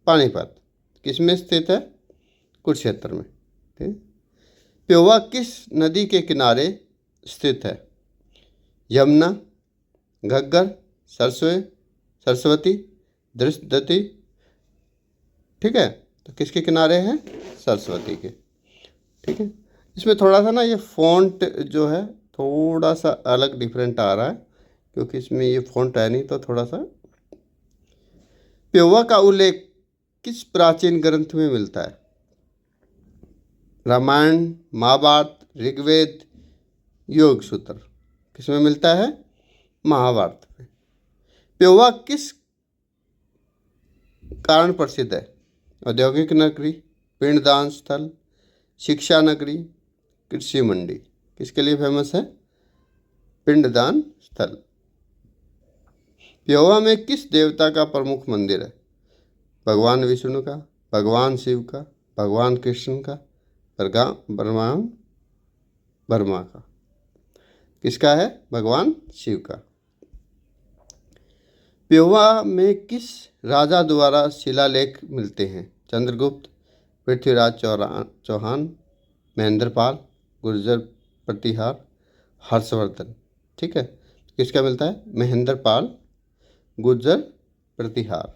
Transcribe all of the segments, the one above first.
पानीपत किस में स्थित है? कुरुक्षेत्र में। ठीक। प्योवा किस नदी के किनारे स्थित है? यमुना, घग्गर, सरस्वती, दृष्टि। ठीक है, तो किसके किनारे है? सरस्वती के। ठीक है, इसमें थोड़ा सा ना ये फॉन्ट जो है थोड़ा सा अलग डिफरेंट आ रहा है, क्योंकि इसमें ये फॉन्ट है नहीं, तो थोड़ा सा। प्योवा का उल्लेख किस प्राचीन ग्रंथ में मिलता है? रामायण, महाभारत, ऋग्वेद, योग सूत्र। किसमें मिलता है? महाभारत में। प्योवा किस कारण प्रसिद्ध है? औद्योगिक नगरी, पिंडदान स्थल, शिक्षा नगरी, कृषि मंडी। किसके लिए फेमस है? पिंडदान स्थल। प्योवा में किस देवता का प्रमुख मंदिर है? भगवान विष्णु का, भगवान शिव का, भगवान कृष्ण का, भगवान ब्रह्मा का। किसका है? भगवान शिव का। प्योवा में किस राजा द्वारा शिलालेख मिलते हैं? चंद्रगुप्त, पृथ्वीराज चौहान, महेंद्रपाल, गुर्जर प्रतिहार, हर्षवर्धन। ठीक है, किसका मिलता है? महेंद्रपाल, गुर्जर प्रतिहार।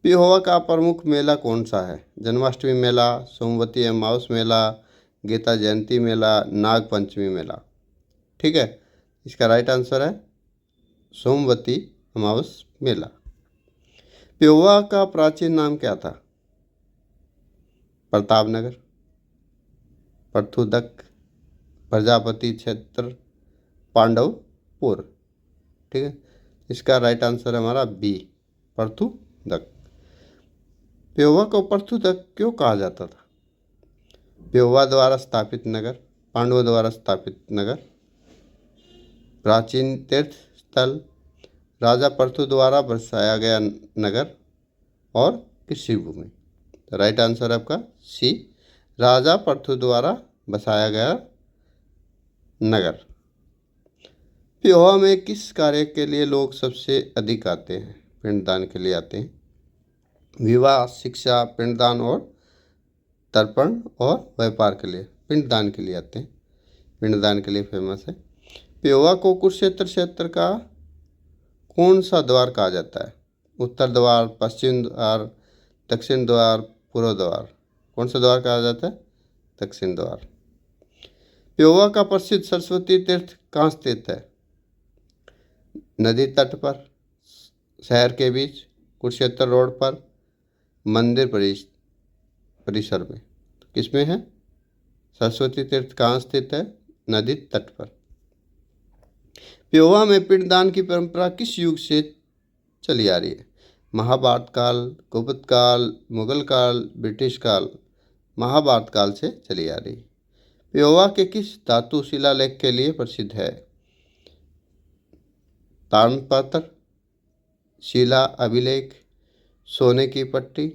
प्योवा का प्रमुख मेला कौन सा है? जन्माष्टमी मेला, सोमवती अमावस मेला, गीता जयंती मेला, नाग पंचमी मेला। ठीक है, इसका राइट आंसर है सोमवती अमावस मेला। प्योवा का प्राचीन नाम क्या था? प्रतापनगर, पृथुदक, प्रजापति क्षेत्र, पांडवपुर। ठीक है, इसका राइट आंसर है हमारा बी, पृथुदक। प्योवा को पृथुदक क्यों कहा जाता था? प्योवा द्वारा स्थापित नगर, पांडवों द्वारा स्थापित नगर, प्राचीन तीर्थ स्थल, राजा पृथु द्वारा बसाया गया नगर, और कृषि भूमि। तो राइट आंसर है आपका सी, राजा पृथु द्वारा बसाया गया नगर। प्योवा में किस कार्य के लिए लोग सबसे अधिक आते हैं? पिंडदान के लिए आते हैं। विवाह, शिक्षा, पिंडदान और तर्पण और व्यापार के लिए, पिंडदान के लिए आते हैं। पिंडदान के लिए फेमस है। प्योवा को कुरुक्षेत्र क्षेत्र का कौन सा द्वार कहा जाता है? उत्तर द्वार, पश्चिम द्वार, दक्षिण द्वार, पूर्व द्वार। कौन सा द्वार कहा जाता है? दक्षिण द्वार। प्योवा का प्रसिद्ध सरस्वती तीर्थ कहाँ स्थित है? नदी तट पर, शहर के बीच, कुरुक्षेत्र रोड पर, मंदिर परिसर में। किसमें है? सरस्वती तीर्थ कहाँ स्थित है? नदी तट पर। प्योवा में पिंडदान की परंपरा किस युग से चली आ रही है? महाभारत काल, गुप्त काल, मुगल काल, ब्रिटिश काल। महाभारत काल से चली आ रही। प्योवा के किस धातु शिलालेख के लिए प्रसिद्ध है? ताम्रपत्र, शिला अभिलेख, सोने की पट्टी,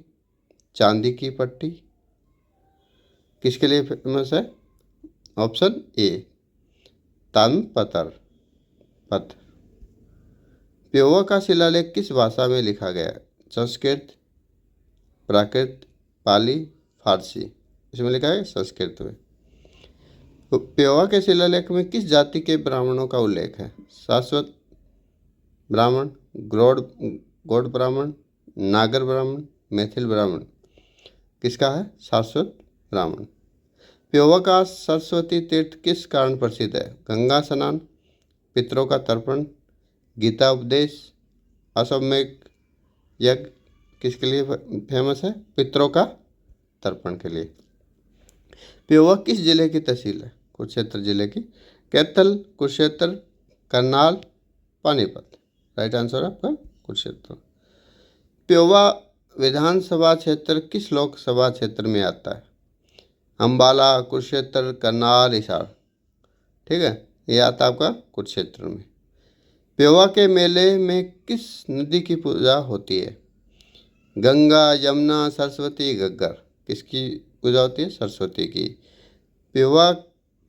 चांदी की पट्टी। किसके लिए फेमस है? ऑप्शन ए, ताम्रपत्र पत्र। प्योवा का शिलालेख किस भाषा में लिखा गया है? संस्कृत, प्राकृत, पाली, फारसी। इसमें लिखा है संस्कृत में। तो प्योवा के शिलालेख में किस जाति के ब्राह्मणों का उल्लेख है? शाश्वत ब्राह्मण, गौड़ ब्राह्मण, नागर ब्राह्मण, मैथिल ब्राह्मण। किसका है? शाश्वत ब्राह्मण। प्योवा का सरस्वती तीर्थ किस कारण प्रसिद्ध है? गंगा स्नान, पितरों का तर्पण, गीता उपदेश, अश्वमेध यज्ञ। किसके लिए फेमस है? पितरों का तर्पण के लिए। प्योवा किस जिले की तहसील है? कुरुक्षेत्र जिले की। कैथल, कुरुक्षेत्र, करनाल, पानीपत। राइट आंसर आपका कुरुक्षेत्र। प्योवा विधानसभा क्षेत्र किस लोकसभा क्षेत्र में आता है? अम्बाला, कुरुक्षेत्र, करनाल, हिसार। ठीक है, ये आता है आपका कुरुक्षेत्र में। प्योवा के मेले में किस नदी की पूजा होती है? गंगा, यमुना, सरस्वती, घग्गर। किसकी पूजा होती है? सरस्वती की। प्योवा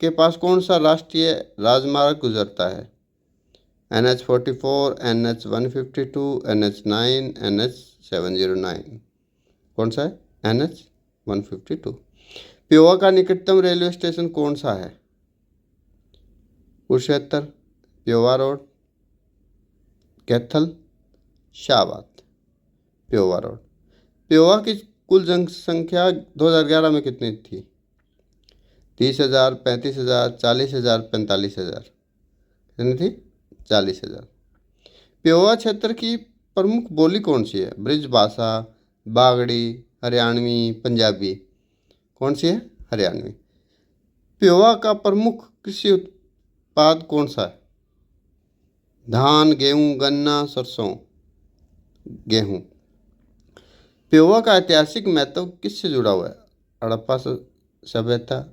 के पास कौन सा राष्ट्रीय राजमार्ग गुजरता है? NH 44, NH 152, NH 9, NH 709। कौन सा है? NH 152। पेवा का निकटतम रेलवे स्टेशन कौन सा है? कुरुक्षेत्र, पेवा रोड, कैथल, शाहबाद। पेवा रोड। पेवा की कुल जनसंख्या 2011 में कितनी थी? 30,000, 35,000, 40,000, 45,000। कितनी थी? 40,000। पेवा क्षेत्र की प्रमुख बोली कौन सी है? ब्रिजभाषा, बागड़ी, हरियाणवी, पंजाबी। कौन सी है? हरियाणवी। पेवा का प्रमुख कृषि उत्पाद कौन सा है? धान, गेहूं, गन्ना, सरसों। गेहूं। पेवा का ऐतिहासिक महत्व किससे जुड़ा हुआ है? हड़प्पा सभ्यता,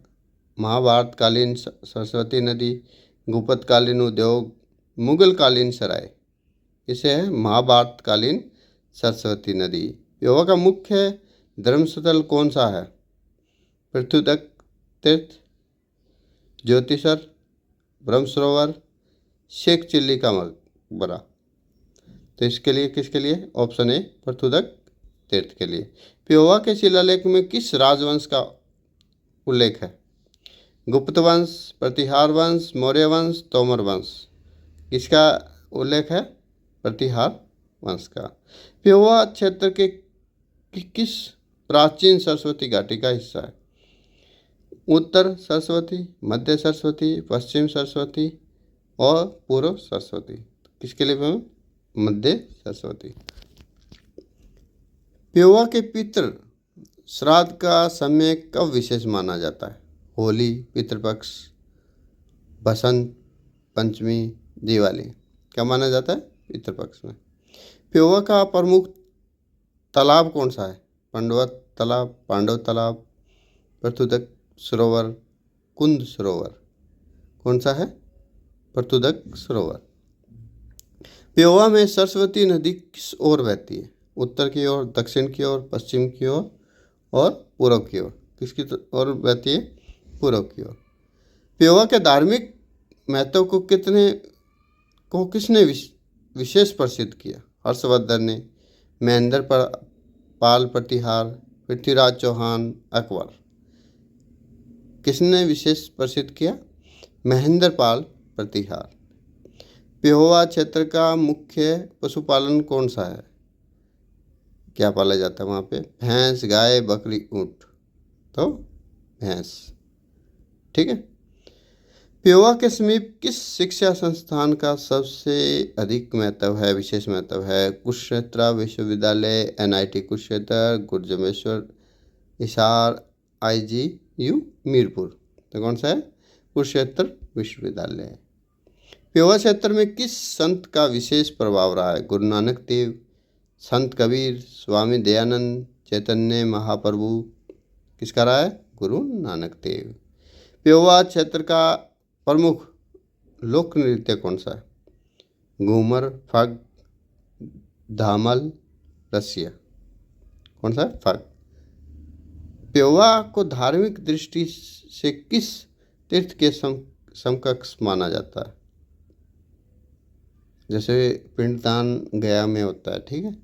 महाभारतकालीन सरस्वती नदी, गुप्तकालीन उद्योग, मुगलकालीन सराय। इसे है महाभारतकालीन सरस्वती नदी। पेवा का मुख्य धर्मस्थल कौन सा है? पृथ्वीदत्त तीर्थ, ज्योतिसर, ब्रह्म सरोवर, शेख चिल्ली का मकबरा। तो इसके लिए किसके लिए? ऑप्शन ए पृथ्वीदत्त तीर्थ के लिए। पेवा के शिलालेख में किस राजवंश का उल्लेख है? गुप्त वंश, प्रतिहार वंश, मौर्य वंश, तोमर वंश। किसका उल्लेख है? प्रतिहार वंश का। पेवा क्षेत्र के किस प्राचीन सरस्वती घाटी का हिस्सा है? उत्तर सरस्वती, मध्य सरस्वती, पश्चिम सरस्वती और पूर्व सरस्वती। किसके लिए? मध्य सरस्वती। पेवा के पितृ श्राद्ध का समय कब विशेष माना जाता है? होली, पितृपक्ष, बसंत पंचमी, दिवाली। क्या माना जाता है? पितृपक्ष में। पेवा का प्रमुख तालाब कौन सा है? पंडवत तालाब, पांडव तालाब, पृथ्वीदत्त सरोवर, कुंद सरोवर। कौन सा है? पृथ्वीदत्त सरोवर। पेवा में सरस्वती नदी किस ओर बहती है? उत्तर की ओर, दक्षिण की ओर, पश्चिम की ओर और पूर्व की ओर। किसकी ओर बहती है? पूर्व की ओर। पेवा के धार्मिक महत्व को किसने विशेष प्रसिद्ध किया? हर्षवर्धन ने, महेंद्र पाल प्रतिहार, पृथ्वीराज चौहान, अकबर। किसने विशेष प्रसिद्ध किया? महेंद्र पाल प्रतिहार। पेहोवा क्षेत्र का मुख्य पशुपालन कौन सा है? क्या पाला जाता है वहाँ पे? भैंस, गाय, बकरी, ऊँट। तो भैंस। ठीक है। पेवा के समीप किस शिक्षा संस्थान का सबसे अधिक महत्व है, विशेष महत्व है? कुरुक्षेत्र विश्वविद्यालय, NIT कुरुक्षेत्र, गुरजमेश्वर हिसार, IGU मीरपुर। तो कौन सा है? कुरुक्षेत्र विश्वविद्यालय। पेवा क्षेत्र में किस संत का विशेष प्रभाव रहा है? गुरु नानक देव, संत कबीर, स्वामी दयानंद, चैतन्य महाप्रभु। किसका रहा है? गुरु नानक देव। पेवा क्षेत्र का प्रमुख लोक नृत्य कौन सा है? घूमर, फग, धामल, रसिया। कौन सा है? फग। पेवा को धार्मिक दृष्टि से किस तीर्थ के समकक्ष माना जाता है? जैसे पिंडदान गया में होता है, ठीक है,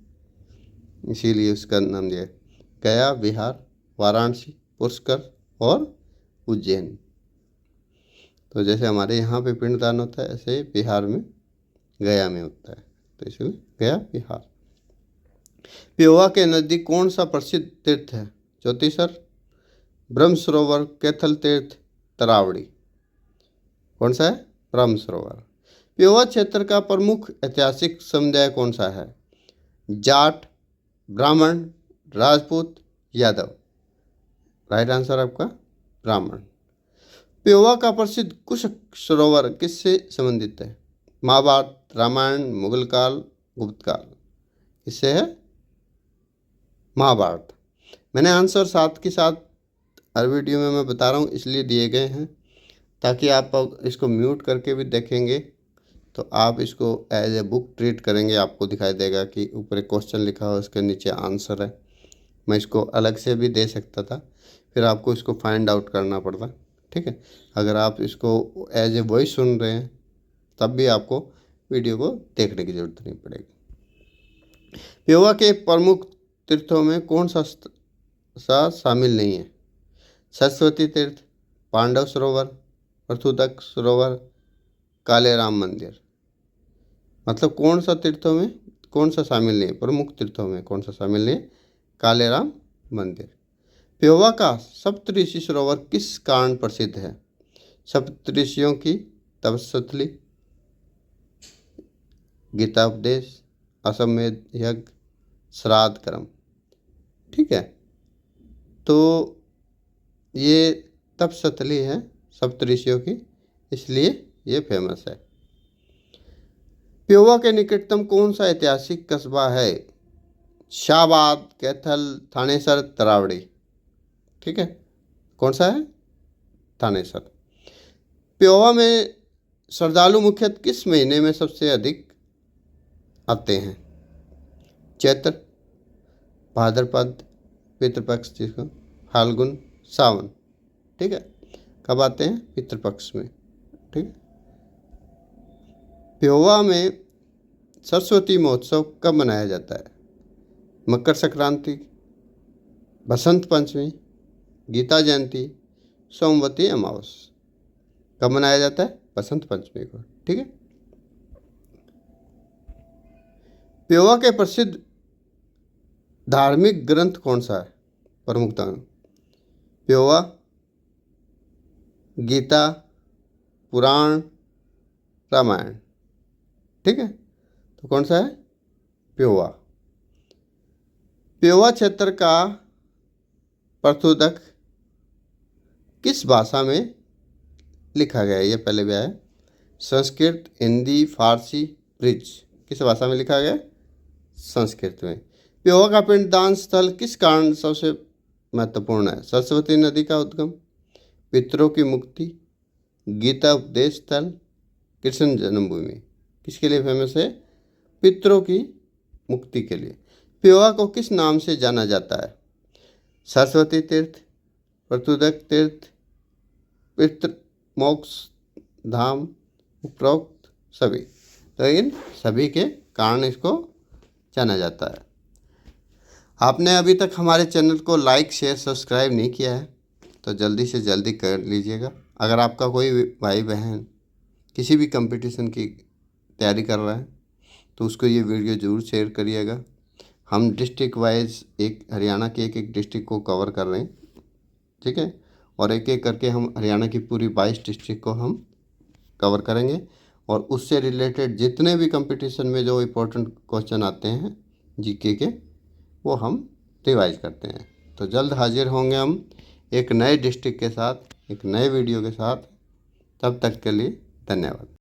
इसीलिए उसका नाम दिया। गया बिहार, वाराणसी, पुष्कर और उज्जैन। तो जैसे हमारे यहाँ पे पिंडदान होता है, ऐसे बिहार में गया में होता है, तो इसलिए गया बिहार। पेवा के नज़दीक कौन सा प्रसिद्ध तीर्थ है? ज्योतिसर, ब्रह्म सरोवर, कैथल तीर्थ, तरावड़ी। कौन सा है? ब्रह्म सरोवर। पेवा क्षेत्र का प्रमुख ऐतिहासिक समुदाय कौन सा है? जाट, ब्राह्मण, राजपूत, यादव। राइट आंसर आपका ब्राह्मण। पेवा का प्रसिद्ध कुश सरोवर किससे संबंधित है? महाभारत, रामायण, मुगल काल, गुप्त काल। इससे है महाभारत। मैंने आंसर साथ के साथ हर वीडियो में मैं बता रहा हूँ, इसलिए दिए गए हैं ताकि आप इसको म्यूट करके भी देखेंगे तो आप इसको एज ए बुक ट्रीट करेंगे। आपको दिखाई देगा कि ऊपर एक क्वेश्चन लिखा हो, उसके नीचे आंसर है। मैं इसको अलग से भी दे सकता था, फिर आपको इसको फाइंड आउट करना पड़ता। ठीक है, अगर आप इसको एज ए वॉइस सुन रहे हैं तब भी आपको वीडियो को देखने की ज़रूरत नहीं पड़ेगी। प्योवा के प्रमुख तीर्थों में कौन सा शामिल नहीं है? सरस्वती तीर्थ, पांडव सरोवर, पृथुदक सरोवर, काले राम मंदिर। मतलब कौन सा तीर्थों में कौन सा शामिल नहीं है? प्रमुख तीर्थों में कौन सा शामिल नहीं है? काले राम मंदिर। प्योवा का सप्तऋषि सरोवर किस कारण प्रसिद्ध है? सप्तऋषियों की तपस्या, गीतापदेश, अश्वमेध यज्ञ, श्राद्ध कर्म। ठीक है, तो ये तपस्थली है सप्तऋषियों की, इसलिए ये फेमस है। प्योवा के निकटतम कौन सा ऐतिहासिक कस्बा है? शाहबाद, कैथल, थानेसर, तरावड़ी। ठीक है, कौन सा है? थानेसर। प्योवा में श्रद्धालु मुख्यतः किस महीने में सबसे अधिक आते हैं? चैत्र, भाद्रपद, पितृपक्ष जिसको फाल्गुन, सावन। ठीक है, कब आते हैं? पितृपक्ष में। ठीक है। प्योवा में सरस्वती महोत्सव कब मनाया जाता है? मकर संक्रांति, बसंत पंचमी, गीता जयंती, सोमवती अमावस। कब मनाया जाता है? बसंत पंचमी को। ठीक है। प्योवा के प्रसिद्ध धार्मिक ग्रंथ कौन सा है? प्रमुखता में प्योवा, गीता, पुराण, रामायण। ठीक है, तो कौन सा है? प्योवा। प्योवा क्षेत्र का पृथुदक किस भाषा में लिखा गया है? ये पहले भी आया। संस्कृत, हिंदी, फारसी, ब्रिज। किस भाषा में लिखा गया? संस्कृत में। प्योवा का पिंडदान स्थल किस कारण सबसे महत्वपूर्ण है? सरस्वती नदी का उद्गम, पितरों की मुक्ति, गीता उपदेश स्थल, कृष्ण जन्मभूमि। किसके लिए फेमस है? पितरों की मुक्ति के लिए। प्योवा को किस नाम से जाना जाता है? सरस्वती तीर्थ, पृथुदक तीर्थ, पितृ मोक्ष धाम, उपरोक्त सभी। तो इन सभी के कारण इसको जाना जाता है। आपने अभी तक हमारे चैनल को लाइक, शेयर, सब्सक्राइब नहीं किया है तो जल्दी से जल्दी कर लीजिएगा। अगर आपका कोई भाई बहन किसी भी कंपटीशन की तैयारी कर रहा है तो उसको ये वीडियो ज़रूर शेयर करिएगा। हम डिस्ट्रिक्ट वाइज एक हरियाणा के एक डिस्ट्रिक्ट को कवर कर रहे हैं। ठीक है, और एक एक करके हम हरियाणा की पूरी 22 डिस्ट्रिक्ट को हम कवर करेंगे और उससे रिलेटेड जितने भी कंपटीशन में जो इम्पोर्टेंट क्वेश्चन आते हैं जीके के, वो हम रिवाइज करते हैं। तो जल्द हाजिर होंगे हम एक नए डिस्ट्रिक्ट के साथ, एक नए वीडियो के साथ। तब तक के लिए धन्यवाद।